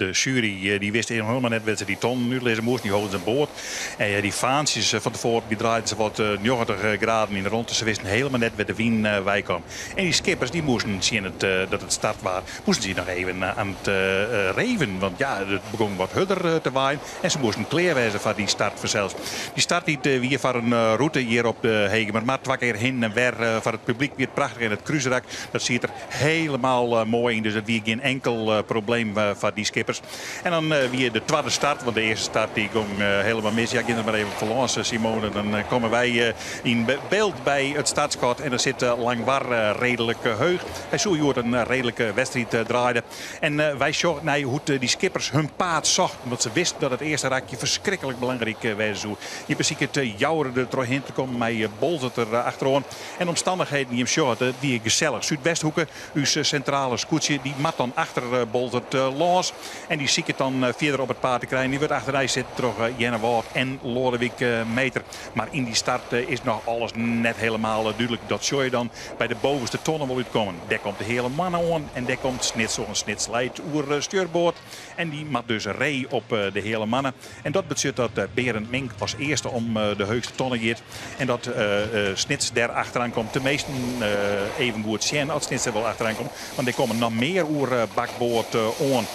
de jury die wist helemaal net wat ze die ton nu lezen moest. Die houden ze aan boord. En die vaantjes van tevoren die draaiden ze wat 90 graden in de rond. Dus ze wisten helemaal net waar de wien wij kwam. En die skippers die moesten zien dat het start was. Moesten ze nog even aan het reven. Want ja, het begon wat harder te waaien. En ze moesten kleerwijzen van die start vanzelfs. Die start die weer van een route hier op de Hegemer. Maar 2 keer heen en weer van het publiek weer prachtig in het cruiserak. Dat ziet er helemaal mooi in. Dus dat weer geen enkel probleem van die skippers. En dan weer de tweede start. Want de eerste start die ging helemaal mis. Ja, ik ging er maar even verloren, Simone. Dan komen wij in beeld bij het startschot. En dan zit Langwar redelijk heug. Hij zou hier een redelijke wedstrijd draaien. En wij zagen hoe die skippers hun paard zochten. Want ze wisten dat het eerste rakje verschrikkelijk belangrijk was. Je beziet het jouweren er doorheen te komen. Met Bolzert er achterom. En omstandigheden die hem zagen, die gezellig. Zuidwesthoeken, uw centrale scootje, die mat dan achter Bolzert los. En die zie ik het dan verder op het paard te krijgen. Die wordt achteruit zitten door Jenne Wout en Lodewijk Meter. Maar in die start is nog alles net helemaal duidelijk. Dat zou je dan bij de bovenste tonnen wel uitkomen. Daar komt de hele man aan en daar komt Snits zo'n Snits leidt oer stuurboord. En die mag dus ree op de hele mannen. En dat betekent dat Berend Mink als eerste om de heugste tonnen gaat. En dat Snits daar achteraan komt. De meesten even goed zien als Snits er wel achteraan komt. Want die komen nog meer oer bakboord aan.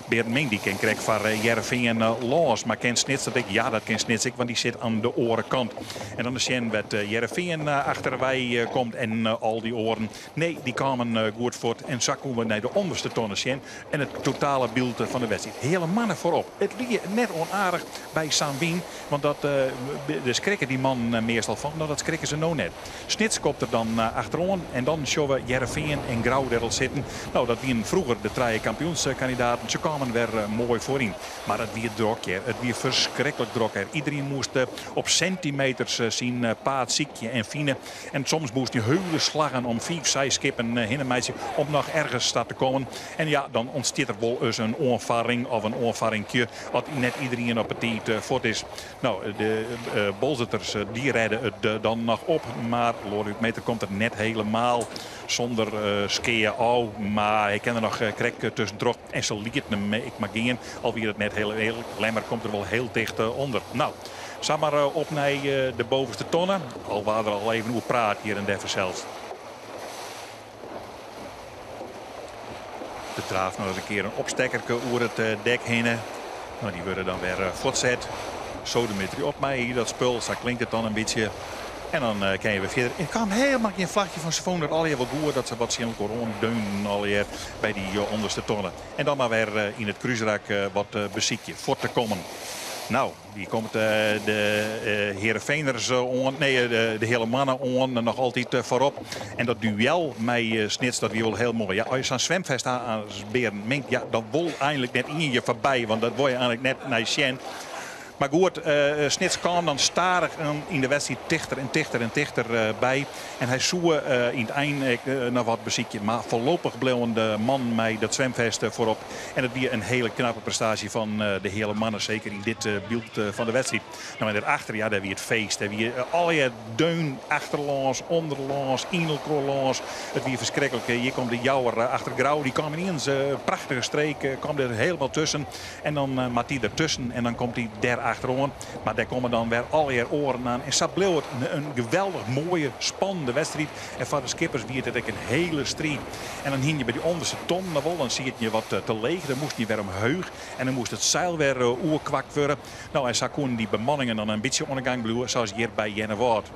Berend Mink die ken krijgt van Heerenveen los. Maar ken Snits dat ik? Ja, dat ken Snits ik, want die zit aan de orenkant. En dan is zien wat Heerenveen achter wij komt en al die oren. Nee, die kwamen goed voort. En zo komen we naar de onderste tonnen zien. En het totale beeld van de wedstrijd. Hele mannen voorop. Het liep net onaardig bij Sanwien. Want dat, de schrikken die man meestal van. Nou, dat schrikken ze nou net. Snits komt er dan achterom. En dan zien we Heerenveen en Grauwderl zitten. Nou, dat waren vroeger de 3 kampioenskandidaten. Ze kwamen weer mooi voorin. Maar het weer drokje. Het weer verschrikkelijk drokje. Iedereen moest op centimeters zien paard, ziekje en fine. En soms moest hij hele slagen om 5, 6 skippen heen en meisje om nog ergens te komen. En ja, dan ontstaat er wel eens een onvaring of een onvaringje. Wat net iedereen op het tijd voort is. Nou, de bolzetters die redden het dan nog op. Maar Lodewijk Meter komt er net helemaal zonder skeeën al. Maar hij kan er nog krek tussen terug. En zo liet hem ik mag gaan. Alweer het net heel Lemmer komt er wel heel dicht onder. Nou, zeg maar op naar de bovenste tonnen. Al waren er al even hoe praat hier in Deventer zelfs. De draaf nog eens een keer een opstekkerke oer het dek heen. Nou, die worden dan weer voortzet. Sodometrie op mij, dat spul. Zo klinkt het dan een beetje. En dan kan je weer verder. Er kwam helemaal geen vlagje van Savoon dat alweer wat goed dat ze wat zien corona deunen alweer bij die onderste tonnen. En dan maar weer in het cruiserak wat beziekje voor te komen. Nou, die komt de Heerenveeners on, nee, de hele mannen on nog altijd voorop. En dat duel met Snits, dat weer wel heel mooi. Ja, als je zo'n zwemvest aan Berend Mink, ja, dat wil eigenlijk net in je voorbij. Want dat wil je eigenlijk net naar Sjen. Maar goed, Snits kwam dan starig in de wedstrijd dichter bij. En hij zoe in het einde naar wat beziekje. Maar voorlopig bleef de man met dat zwemvest voorop. En het weer een hele knappe prestatie van de hele mannen. Zeker in dit beeld van de wedstrijd. Nou, en daarachter, ja, daar weer het feest. Daar weer allerlei deun achterlangs, onderlangs, inelkorlangs. Het weer verschrikkelijk. Hier komt de jouwer achter Grauw. Die kwam in zijn prachtige streek. Kwam er helemaal tussen. En dan maakt hij ertussen. En dan komt hij daar achterom. Maar daar komen dan weer alweer oren aan. En zo bleef het een geweldig mooie, spannende wedstrijd. En voor de skippers werd het een hele strijd. En dan hing je bij die onderste ton. Dan zie je wat te leeg. Dan moest je weer omheug. En dan moest het zeil weer oerkwakt worden. Nou, en zo konden die bemanningen dan een beetje ondergang blijven. Zoals hier bij Jenne Wout.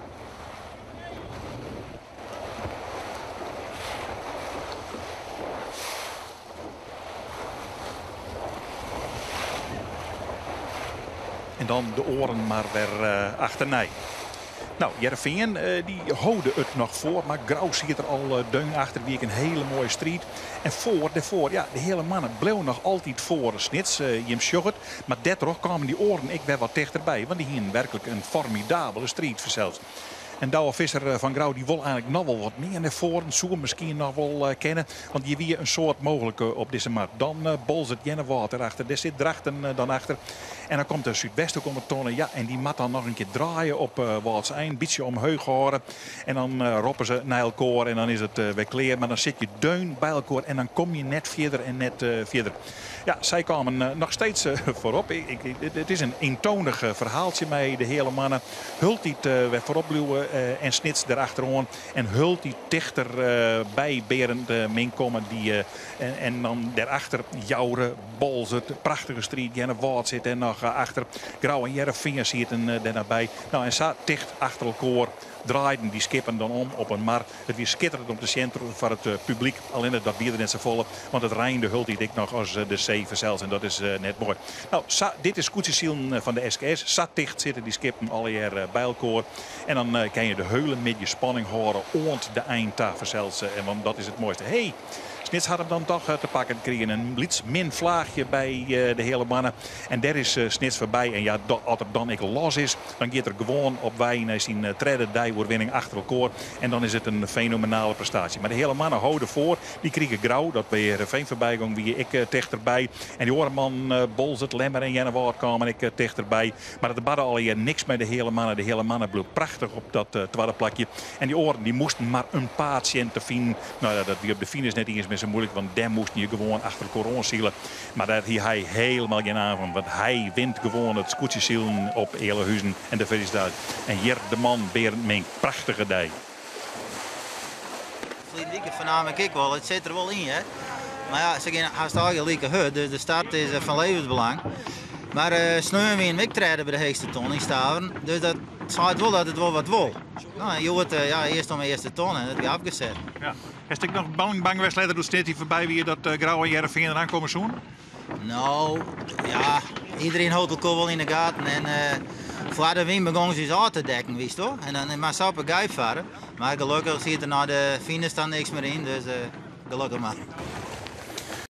En dan de oren maar weer achterna. Nou, Heerenveen die houden het nog voor. Maar Grauw ziet er al deun achter. Wie een hele mooie strijd. En daarvoor, ja, de hele mannen bleven nog altijd voor Snits. Jim Sjogert. Maar daardoor kwamen die oren ik weer wat dichterbij. Want die hier werkelijk een formidabele strijd verzeld. En Douwe Visser van Grauw die wil eigenlijk nog wel wat meer naar voren. Zoeken misschien nog wel kennen. Want je weer een soort mogelijk op deze markt. Dan Bols het Jennewaard erachter. Daar zit Drachten dan achter. En dan komt de Zuidwesten komen tonen. Ja, en die mat dan nog een keer draaien op Waals eind. Een beetje omheug horen. En dan roppen ze naar elkaar. En dan is het weer klaar. Maar dan zit je deun bij elkaar. En dan kom je net verder en net verder. Ja, zij kwamen nog steeds voorop. Het is een eentonig verhaaltje met de hele mannen. Hultiet werd voorop blijven en Snits erachteraan. En Hultiet dichter bij Berend Mink komen. En dan daarachter Joure, Bols, het prachtige strijd. Jennewaard zit en nog achter. Grauw en Jereveen zitten er nabij. Nou, en zo dicht achter elkaar. Draaiden die skippen dan om op een mar. Het weer schitterend op de centrum voor het publiek. Alleen dat bier er net zo volle. Want het Rijn de hult die dik nog als de zeven zelfs. En dat is net mooi. Nou, dit is koetsjesielen van de SKS. Zat dicht zitten die skippen alle jaar bij elkaar. En dan kan je de heulen met je spanning horen. Oont de eindtafel zelfs. En want dat is het mooiste. Hey, Snits had hem dan toch te pakken gekregen. Een iets min vlaagje bij de hele mannen. En daar is Snits voorbij. En ja, als er dan ik los is, dan gaat er gewoon op wij naar zijn tredde dijwoorwinning achter elkaar. En dan is het een fenomenale prestatie. Maar de hele mannen houden voor. Die kregen Grauw. Dat bij Jereveen voorbij ging, wie ik dichterbij. En die Oreman, Bols, het Lemmer en Jennewaard kwamen ik dichterbij. Maar het badde al hier niks met de hele mannen. De hele mannen bleef prachtig op dat tweede plakje. En die oren die moesten maar een patiënte vinden. Nou ja, dat wie op de finish net eens met zo moeilijk, want daar moest je gewoon achter de corona zielen. Maar daar heeft hij helemaal geen avond, want hij wint gewoon het scootjesielen op Elehuizen en de felicitatie. En hier de man Berend Mink, prachtige dag. Vliegdieke voornamelijk ik wel, het zit er wel in, hè. Maar ja, ze gaan haast eigenlijk hut, dus de start is van levensbelang. Maar sneeuwen we in wedstrijden bij de heegste ton in Staveren, dus dat zegt wel dat het wel wat wil. Nou, je hoort eerst om de eerste ton en dat is afgezet. Ja. Is ik nog bang wedstrijden doet Snits voorbij wie dat Grauw en Jereveen eraan komen zoen? Nou, ja, iedereen houdt elkaar wel in de gaten en voor de win begon ze aan te dekken, wist je toch? En dan maar op een gijp varen. Maar gelukkig zit er na de finish dan niks meer in, dus gelukkig maar.